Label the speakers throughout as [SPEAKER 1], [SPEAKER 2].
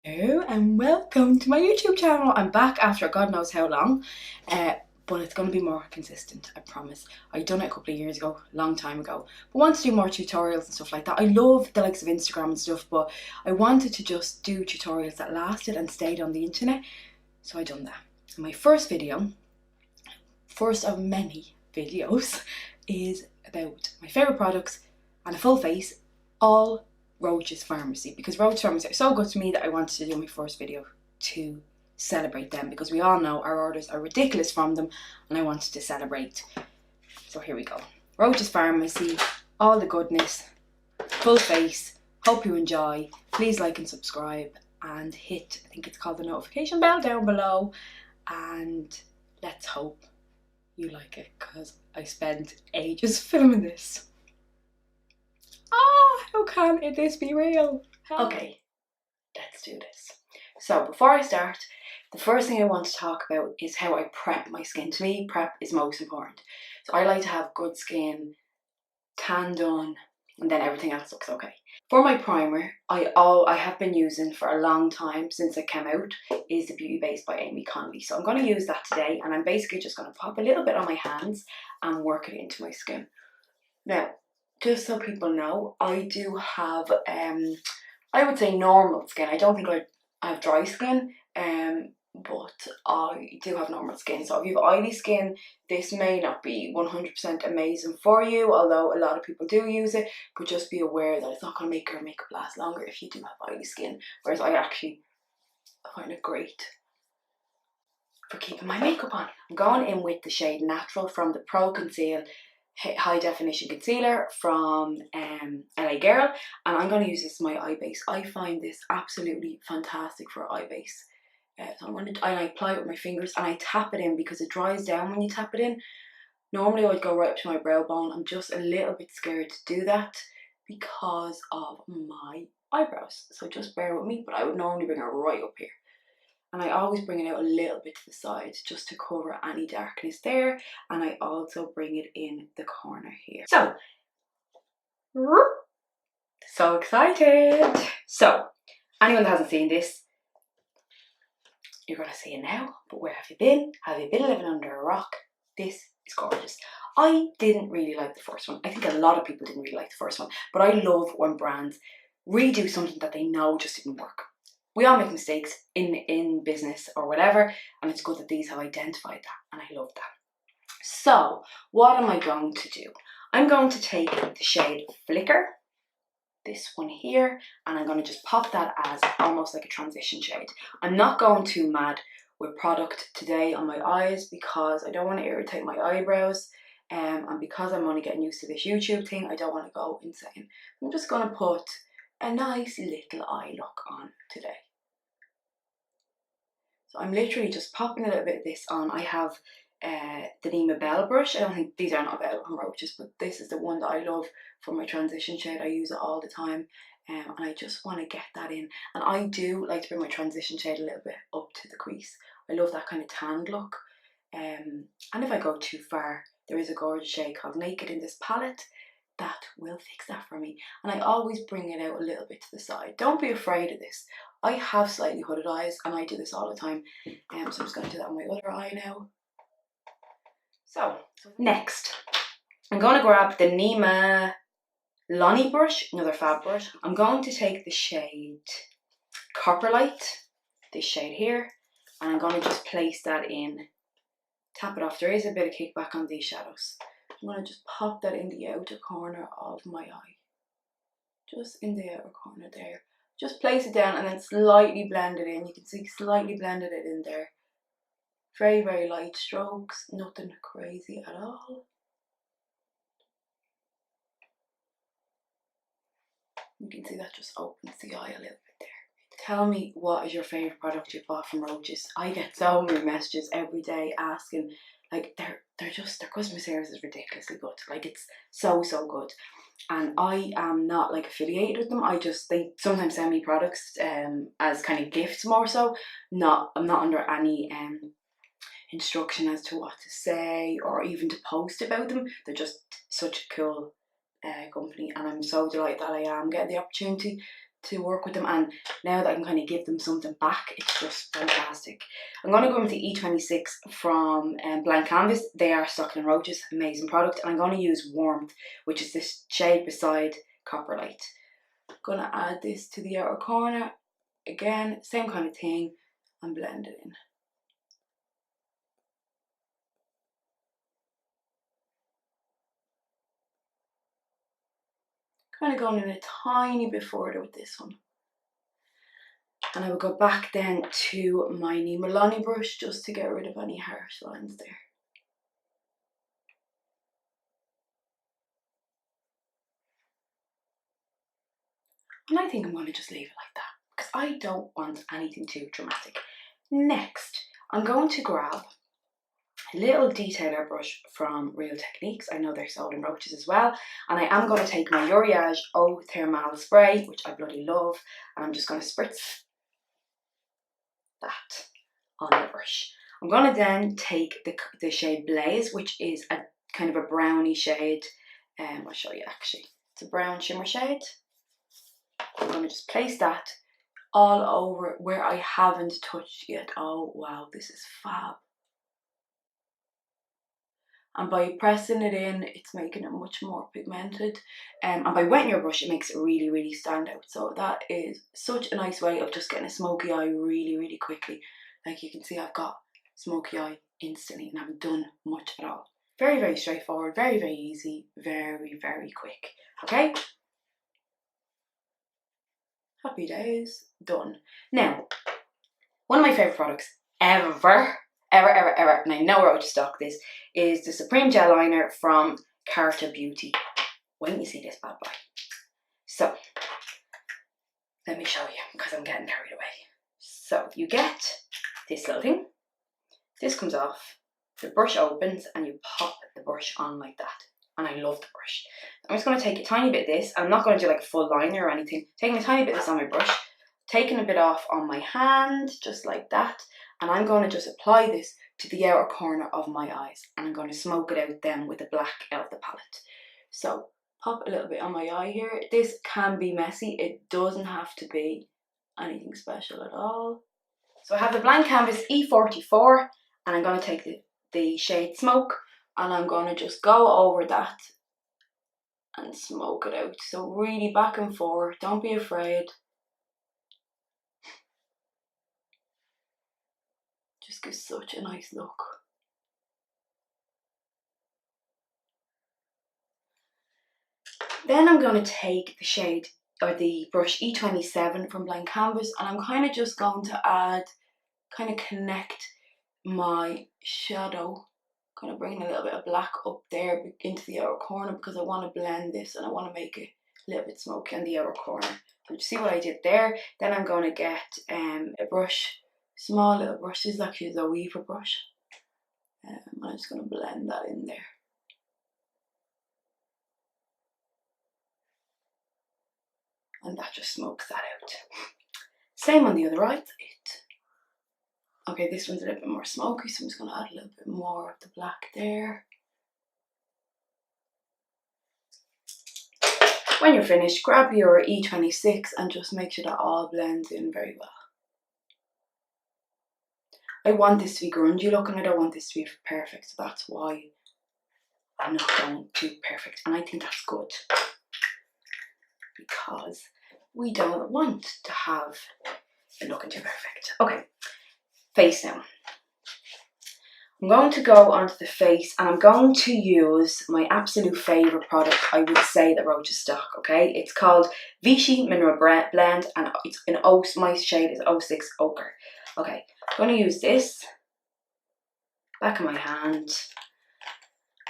[SPEAKER 1] Hello and welcome to my YouTube channel. I'm back after God knows how long, but it's going to be more consistent, I promise. I done it a couple of years ago, a long time ago, but want to do more tutorials and stuff like that. I love the likes of Instagram and stuff, but I wanted to just do tutorials that lasted and stayed on the internet, so I done that. And my first video, first of many videos, is about my favourite products and a full face, all Roches Pharmacy, because Roches Pharmacy are so good to me that I wanted to do my first video to celebrate them, because we all know our orders are ridiculous from them and I wanted to celebrate. So here we go. Roches Pharmacy, all the goodness, full face. Hope you enjoy. Please like and subscribe and hit, I think it's called the notification bell down below, and let's hope you like it, because I spent ages filming this. How can this be real? Okay, let's do this. So before I start, the first thing I want to talk about is how I prep my skin. To me, prep is most important. So I like to have good skin, tan done, and then everything else looks okay. For my primer, I have been using for a long time since it came out, is the Beauty Base by Amy Connolly. So I'm going to use that today, and I'm basically just going to pop a little bit on my hands and work it into my skin. Now, just so people know, I do have, I would say normal skin. I don't think I have dry skin, but I do have normal skin. So if you have oily skin, this may not be 100% amazing for you, although a lot of people do use it, but just be aware that it's not going to make your makeup last longer if you do have oily skin, whereas I actually find it great for keeping my makeup on. I'm going in with the shade Natural from the Pro Conceal High Definition Concealer from LA Girl, and I'm going to use this as my eye base. I find this absolutely fantastic for eye base. So I apply it with my fingers and I tap it in because it dries down when you tap it in. Normally I would go right up to my brow bone. I'm just a little bit scared to do that because of my eyebrows. So just bear with me, but I would normally bring it right up here. And I always bring it out a little bit to the side just to cover any darkness there. And I also bring it in the corner here. So excited. So anyone that hasn't seen this, you're going to see it now. But where have you been? Have you been living under a rock? This is gorgeous. I didn't really like the first one. I think a lot of people didn't really like the first one. But I love when brands redo something that they know just didn't work. We all make mistakes in business or whatever, and it's good that these have identified that, and I love that. So, what am I going to do? I'm going to take the shade Flicker, this one here, and I'm going to just pop that as almost like a transition shade. I'm not going too mad with product today on my eyes because I don't want to irritate my eyebrows, and because I'm only getting used to this YouTube thing, I don't want to go insane. I'm just going to put a nice little eye look on today. So I'm literally just popping a little bit of this on. I have the Nima Bell brush. I don't think these are not available from Roches, but this is the one that I love for my transition shade. I use it all the time, and I just want to get that in. And I do like to bring my transition shade a little bit up to the crease. I love that kind of tanned look. And if I go too far, there is a gorgeous shade called Naked in this palette that will fix that for me. And I always bring it out a little bit to the side. Don't be afraid of this. I have slightly hooded eyes and I do this all the time. So I'm just going to do that on my other eye now. So next, I'm going to grab the Nima Lonnie brush, another fab brush. I'm going to take the shade Copper Light, this shade here, and I'm going to just place that in, tap it off. There is a bit of kickback on these shadows. I'm going to just pop that in the outer corner of my eye. Just in the outer corner there. Just place it down and then slightly blend it in. You can see slightly blended it in there. Very, very light strokes. Nothing crazy at all. You can see that just opens the eye a little bit there. Tell me, what is your favourite product you bought from Roches? I get so many messages every day asking, like, their customer service is ridiculously good. Like, it's so good. And I am not like affiliated with them. They sometimes send me products as kind of gifts more so. I'm not under any instruction as to what to say or even to post about them. They're just such a cool company, and I'm so delighted that I am getting the opportunity to work with them, and now that I can kind of give them something back, it's just fantastic. I'm going to go with the E26 from Blank Canvas. They are stocking in Roches, amazing product, and I'm going to use Warmth, which is this shade beside Copper Light. I'm going to add this to the outer corner, again, same kind of thing, and blend it in. Kind of going in a tiny bit further with this one. And I will go back then to my new Milani brush just to get rid of any harsh lines there. And I think I'm going to just leave it like that because I don't want anything too dramatic. Next, I'm going to grab a little detailer brush from Real Techniques. I know they're sold in Roches as well. And I am going to take my Uriage Eau Thermal Spray, which I bloody love, and I'm just going to spritz that on the brush. I'm going to then take the shade Blaze, which is a kind of a browny shade. I'll show you actually. It's a brown shimmer shade. I'm going to just place that all over where I haven't touched yet. Oh wow, this is fab. And by pressing it in, it's making it much more pigmented. And by wetting your brush, it makes it really, really stand out. So that is such a nice way of just getting a smoky eye really, really quickly. Like you can see, I've got smoky eye instantly and haven't done much at all. Very, very straightforward, very, very easy, very, very quick. Okay? Happy days, done. Now, one of my favourite products ever, and I know Roche stock this, is the Supreme Gel Liner from Carter Beauty. Wait till you see this bad boy. So, let me show you, because I'm getting carried away. So, you get this little thing. This comes off, the brush opens, and you pop the brush on like that. And I love the brush. I'm just going to take a tiny bit of this. I'm not going to do like a full liner or anything. Taking a tiny bit of this on my brush, taking a bit off on my hand, just like that. And I'm going to just apply this to the outer corner of my eyes. And I'm going to smoke it out then with the black out of the palette. So, pop a little bit on my eye here. This can be messy. It doesn't have to be anything special at all. So I have the Blank Canvas E44. And I'm going to take the shade Smoke. And I'm going to just go over that and smoke it out. So really back and forth, don't be afraid. Just gives such a nice look. Then I'm going to take the shade, or the brush E27 from Blank Canvas, and I'm kind of just going to add, kind of connect my shadow, kind of bringing a little bit of black up there into the outer corner because I want to blend this and I want to make it a little bit smoky on the outer corner. So you see what I did there? Then I'm going to get a brush, small little brush. This is actually a Weaver brush. I'm just going to blend that in there. And that just smokes that out. Same on the other right side. Okay, this one's a little bit more smoky, so I'm just going to add a little bit more of the black there. When you're finished, grab your E26 and just make sure that all blends in very well. I want this to be grungy looking, I don't want this to be perfect, so that's why I'm not going too perfect, and I think that's good. Because we don't want to have it looking too perfect. Okay, face now. I'm going to go onto the face and I'm going to use my absolute favourite product, I would say, that Roches stock, okay? It's called Vichy Mineral Blend and it's in my shade is 06 Ochre. Okay, I'm going to use this, back of my hand,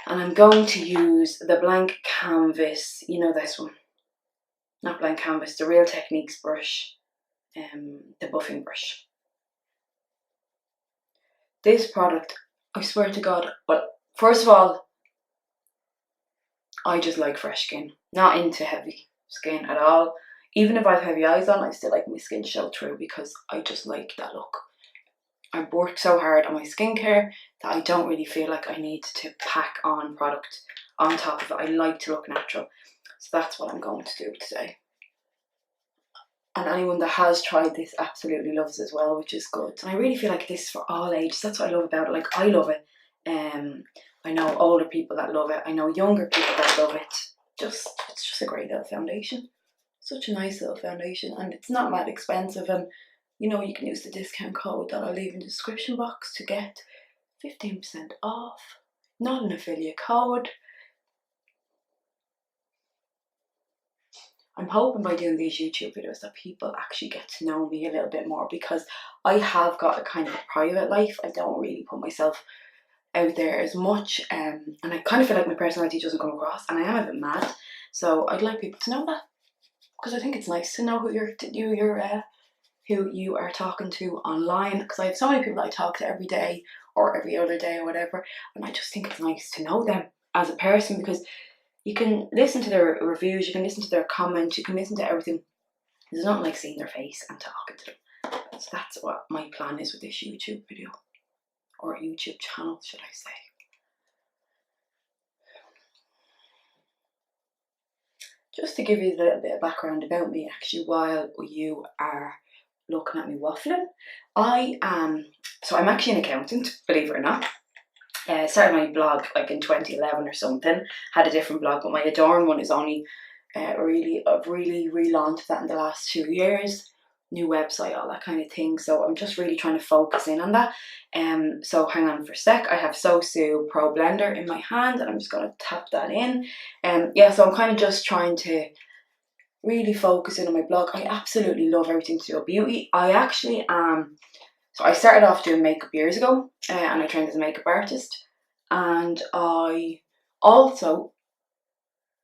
[SPEAKER 1] and I'm going to use the Blank Canvas, you know this one, not Blank Canvas, the Real Techniques brush, the buffing brush. This product, I swear to God, well, first of all, I just like fresh skin, not into heavy skin at all. Even if I have heavy eyes on, I still like my skin to show through because I just like that look. I've worked so hard on my skincare that I don't really feel like I need to pack on product on top of it. I like to look natural. So that's what I'm going to do today. And anyone that has tried this absolutely loves it as well, which is good. And I really feel like this is for all ages. That's what I love about it. Like, I love it. I know older people that love it. I know younger people that love it. It's just a great little foundation. Such a nice little foundation, and it's not that expensive. And you know, you can use the discount code that I'll leave in the description box to get 15% off. Not an affiliate code. I'm hoping by doing these YouTube videos that people actually get to know me a little bit more, because I have got a kind of a private life. I don't really put myself out there as much, and I kind of feel like my personality doesn't come across, and I am a bit mad. So I'd like people to know that, because I think it's nice to know who you are talking to online, because I have so many people that I talk to every day or every other day or whatever, and I just think it's nice to know them as a person, because you can listen to their reviews, you can listen to their comments, you can listen to everything. There's nothing like seeing their face and talking to them. So that's what my plan is with this YouTube video, or YouTube channel, should I say. Just to give you a little bit of background about me, actually, while you are looking at me waffling, I'm actually an accountant, believe it or not. Started my blog like in 2011 or something. Had a different blog, but my Adorn one is only I've really relaunched that in the last 2 years. New website, all that kind of thing. So I'm just really trying to focus in on that. So hang on for a sec. I have Sosu Pro Blender in my hand, and I'm just going to tap that in. Yeah, so I'm kind of just trying to really focus in on my blog. I absolutely love everything to do with beauty. I actually am. So I started off doing makeup years ago, and I trained as a makeup artist. And I also,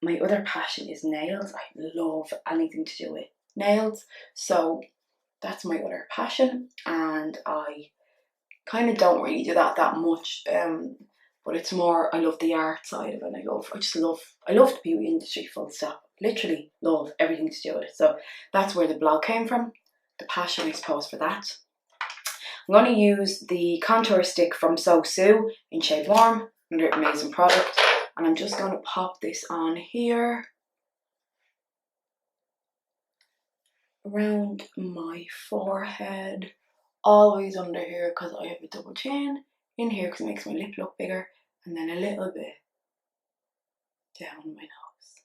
[SPEAKER 1] my other passion is nails. I love anything to do with nails. So that's my other passion, and I kind of don't really do that much. But it's more, I love the art side of it. I love the beauty industry, full stop. Literally love everything to do with it. So that's where the blog came from, the passion, I suppose, for that. I'm going to use the contour stick from Sosu in shade Warm, another amazing product, and I'm just going to pop this on here around my forehead, always under here because I have a double chin, in here because it makes my lip look bigger, and then a little bit down my nose.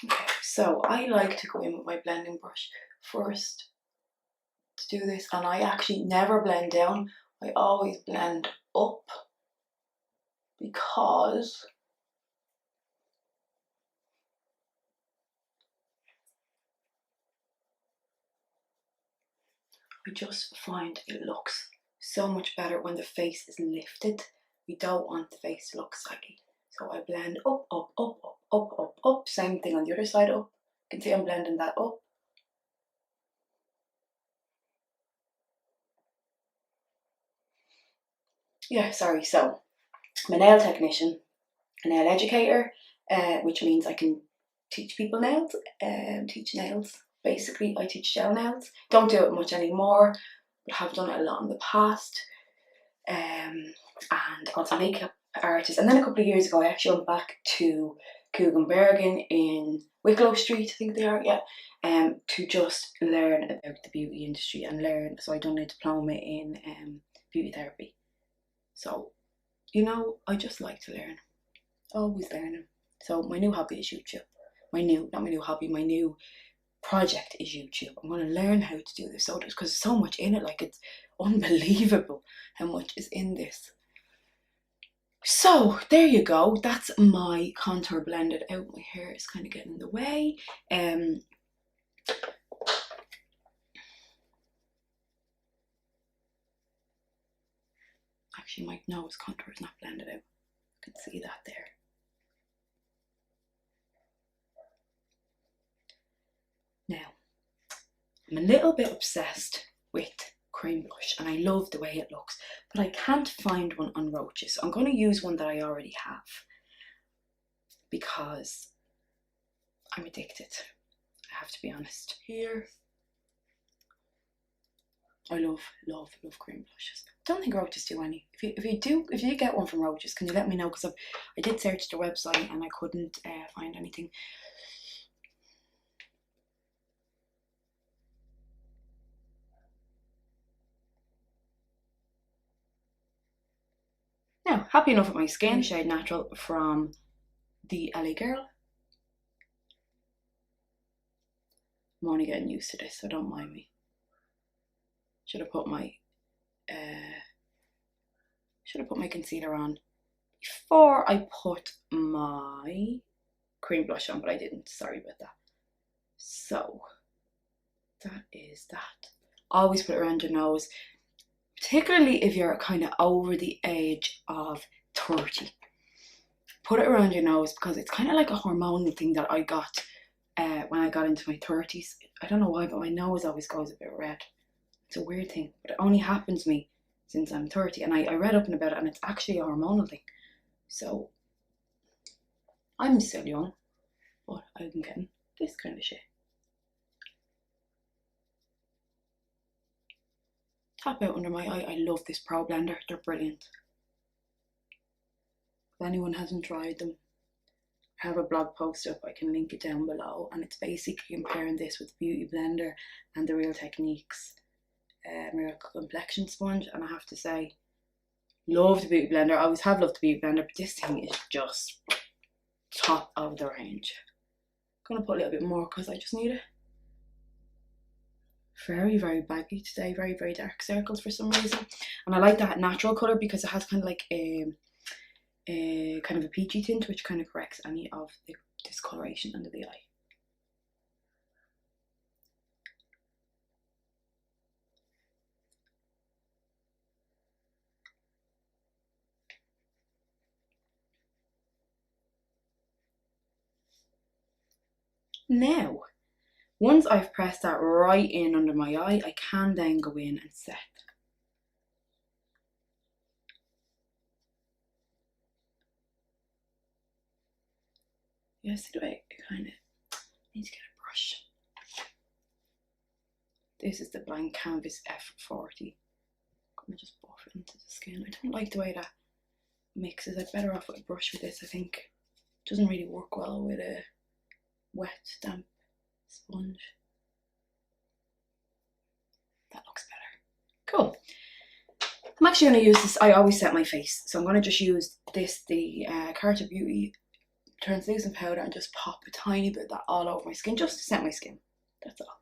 [SPEAKER 1] Okay, so I like to go in with my blending brush first to do this, and I actually never blend down. I always blend up, because I just find it looks so much better when the face is lifted. We don't want the face to look saggy. So I blend up, up, up, up, up, up, up. Same thing on the other side, up. You can see I'm blending that up. Yeah, sorry. So I'm a nail technician, a nail educator, which means I can teach people nails, teach nails. Basically, I teach gel nails. Don't do it much anymore, but have done it a lot in the past. And also makeup artist. And then a couple of years ago, I actually went back to Bergen in Wicklow Street, I think they are, yeah, to just learn about the beauty industry and learn. So I done a diploma in beauty therapy. So, you know, I just like to learn, always learning. So my new hobby is YouTube. My new project is YouTube. I'm going to learn how to do this, so because there's so much in it. Like, it's unbelievable how much is in this. So there you go. That's my contour blended out. My hair is kind of getting in the way. Actually, my nose contour is not blended out. You can see that there. Now, I'm a little bit obsessed with cream blush, and I love the way it looks, but I can't find one on Roches. So I'm going to use one that I already have, because I'm addicted. I have to be honest. Here, I love cream blushes. I don't think Roches do any. If you get one from Roches, can you let me know? Because I did search their website and I couldn't find anything. happy enough with my skin. Shade Natural from the LA Girl. I'm only getting used to this, so don't mind me. Should have put my concealer on before I put my cream blush on, but I didn't. Sorry about that. So that is that. Always put it around your nose, particularly if you're kind of over the age of 30. Put it around your nose because it's kind of like a hormonal thing that I got when I got into my 30s. I don't know why, but my nose always goes a bit red. It's a weird thing, but it only happens to me since I'm 30. And I read up about it, and it's actually a hormonal thing. So I'm still young, but I'm getting this kind of shit. Tap out under my eye. I love this Pro Blender. They're brilliant. If anyone hasn't tried them, I have a blog post up. I can link it down below, and it's basically comparing this with Beauty Blender and the Real Techniques Miracle Complexion Sponge. And I have to say, love the Beauty Blender. I always have loved the Beauty Blender, but this thing is just top of the range. I'm gonna put a little bit more because I just need it. Very, very baggy today. Very, very dark circles for some reason. And I like that natural colour because it has kind of like a kind of a peachy tint, which kind of corrects any of the discoloration under the eye. Now, once I've pressed that right in under my eye, I can then go in and set. Yes, I kind of need to get a brush. This is the Blank Canvas F40. I'm gonna just buff it into the skin. I don't like the way that mixes. I'm better off with a brush with this, I think. It doesn't really work well with a wet, damp sponge. That looks better. Cool. I'm actually going to use this. I always set my face, so I'm going to just use this, the Carter Beauty translucent powder, and just pop a tiny bit of that all over my skin, just to set my skin. That's all.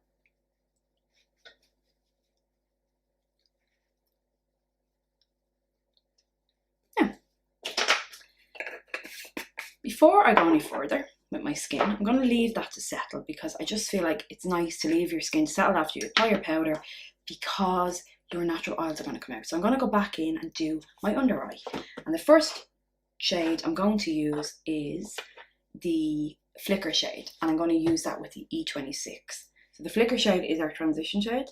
[SPEAKER 1] Now, before I go any further with my skin, I'm going to leave that to settle, because I just feel like it's nice to leave your skin to settle after you apply your powder, because your natural oils are going to come out. So I'm going to go back in and do my under eye. And the first shade I'm going to use is the Flicker shade, and I'm going to use that with the E26. So the Flicker shade is our transition shade.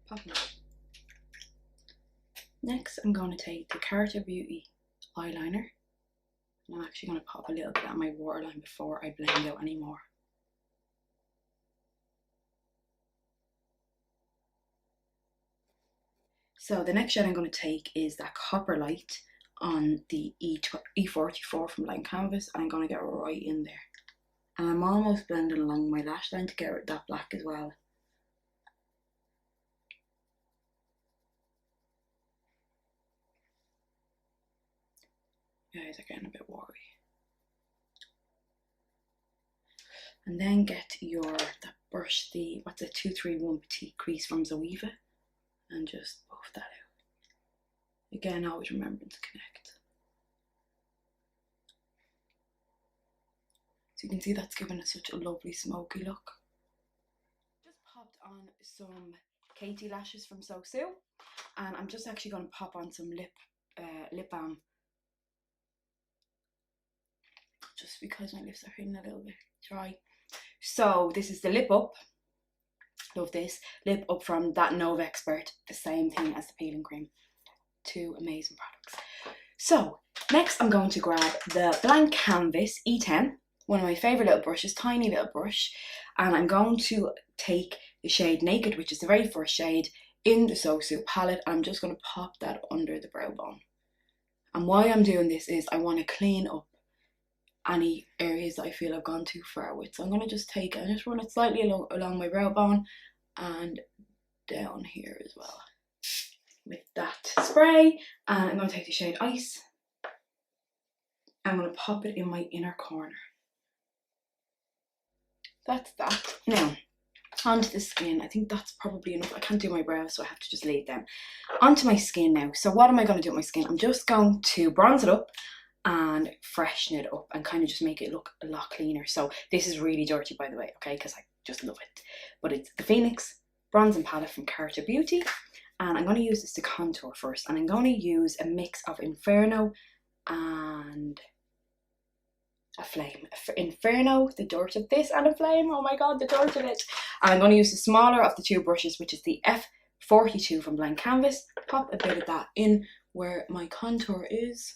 [SPEAKER 1] Pop it. Next, I'm going to take the Carter Beauty eyeliner, and I'm actually going to pop a little bit on my waterline before I blend out any more. So the next shade I'm going to take is that Copper Light on the E44 from Blank Canvas, and I'm going to get right in there. And I'm almost blending along my lash line to get that black as well. Guys are getting a bit worried. And then get that brush, the what's a 231 Petite Crease from Zoeva, and just buff that out. Again, always remembering to connect. So you can see that's given us such a lovely smoky look. Just popped on some Katie lashes from So Sue, and I'm just actually going to pop on some lip balm, just because my lips are feeling a little bit dry. So this is the Lip Up. Love this. Lip Up from that Nova Expert, the same thing as the peeling cream. Two amazing products. So next I'm going to grab the Blank Canvas E10, one of my favourite little brushes, tiny little brush, and I'm going to take the shade Naked, which is the very first shade in the So Sue palette, and I'm just going to pop that under the brow bone. And why I'm doing this is I want to clean up any areas that I feel I've gone too far with. So I'm going to just take it and just run it slightly along my brow bone and down here as well with that spray. And I'm going to take the shade Ice, I'm going to pop it in my inner corner. That's that. Now, onto the skin. I think that's probably enough. I can't do my brows, so I have to just lay it down. Onto my skin now. So what am I going to do with my skin? I'm just going to bronze it up and freshen it up and kind of just make it look a lot cleaner. So this is really dirty, by the way, okay, because I just love it. But it's the Phoenix Bronzing Palette from Carter Beauty, and I'm going to use this to contour first, and I'm going to use a mix of Inferno and a flame. Inferno, the dirt of this, and a flame, oh my god, the dirt of it. And I'm going to use the smaller of the two brushes, which is the F42 from Blank Canvas. Pop a bit of that in where my contour is.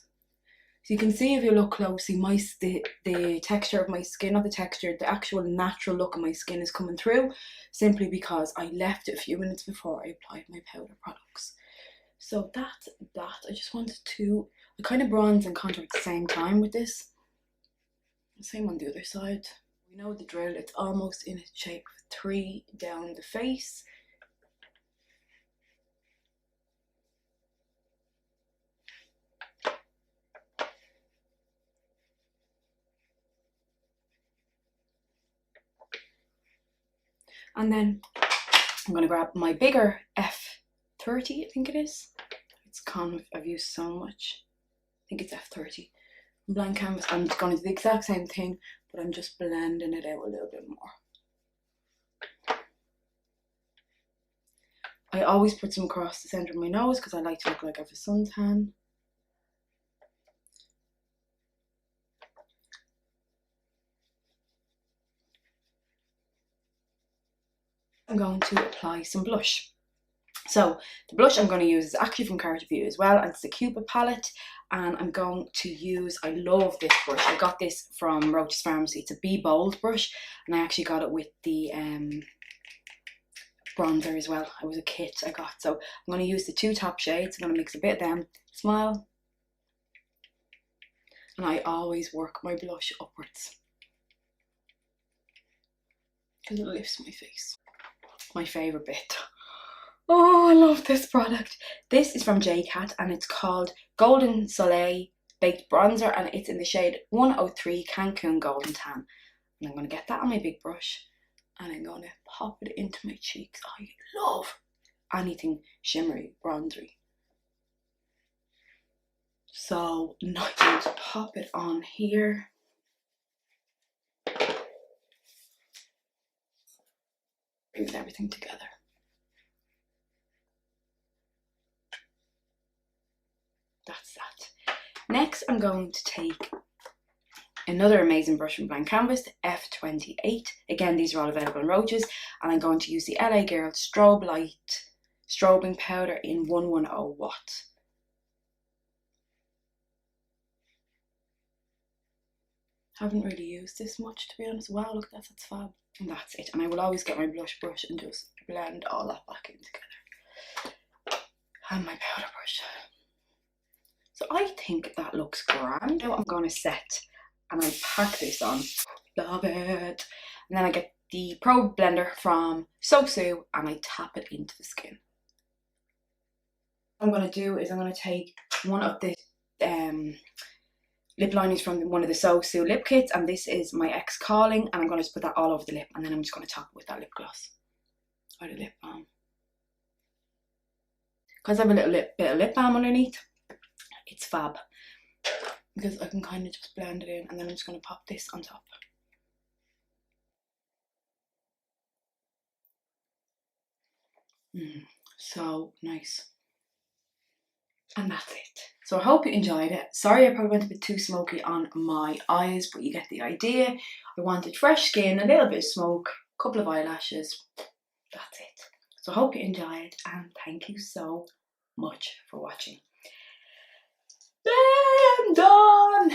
[SPEAKER 1] So you can see, if you look closely, the texture of my skin, not the texture, the actual natural look of my skin is coming through, simply because I left it a few minutes before I applied my powder products. So that's that. I just wanted to kind of bronze and contour at the same time with this. Same on the other side. We know the drill, it's almost in its shape. 3 down the face. And then I'm going to grab my bigger F30, I think it is. It's I've used so much. I think it's F30. Blank Canvas. I'm just going to do the exact same thing, but I'm just blending it out a little bit more. I always put some across the centre of my nose because I like to look like I have a suntan. I'm going to apply some blush. So the blush I'm going to use is actually from Carter Beauty as well, and it's the Cupid palette. And I'm going to use, I love this brush. I got this from Roches Pharmacy. It's a Be Bold brush, and I actually got it with the bronzer as well. It was a kit I got. So I'm going to use the 2 top shades. I'm going to mix a bit of them. Smile. And I always work my blush upwards because it lifts my face. My favourite bit. Oh, I love this product. This is from J-Cat, and it's called Golden Soleil Baked Bronzer, and it's in the shade 103 Cancun Golden Tan. And I'm going to get that on my big brush, and I'm going to pop it into my cheeks. I love anything shimmery, bronzery. So now I'm going to pop it on here. Bring everything together. That's that. Next, I'm going to take another amazing brush from Blank Canvas, the F28. Again, these are all available in Roches, and I'm going to use the LA Girl Strobe Light Strobing Powder in 110 Watt. Haven't really used this much, to be honest. Wow, look, that's fab. And that's it. And I will always get my blush brush and just blend all that back in together. And my powder brush. So I think that looks grand. Now I'm going to set, and I pack this on. Love it. And then I get the Pro Blender from Sosu, and I tap it into the skin. What I'm going to do is I'm going to take one of the lip liners from one of the Sosu lip kits, and this is my X Calling, and I'm going to just put that all over the lip, and then I'm just going to top it with that lip gloss or the lip balm. Because I have a little bit of lip balm underneath, it's fab because I can kind of just blend it in, and then I'm just going to pop this on top. So nice. And that's it. So I hope you enjoyed it. Sorry I probably went a bit too smoky on my eyes, but you get the idea. I wanted fresh skin, a little bit of smoke, a couple of eyelashes. That's it. So I hope you enjoyed, and thank you so much for watching. I'm done.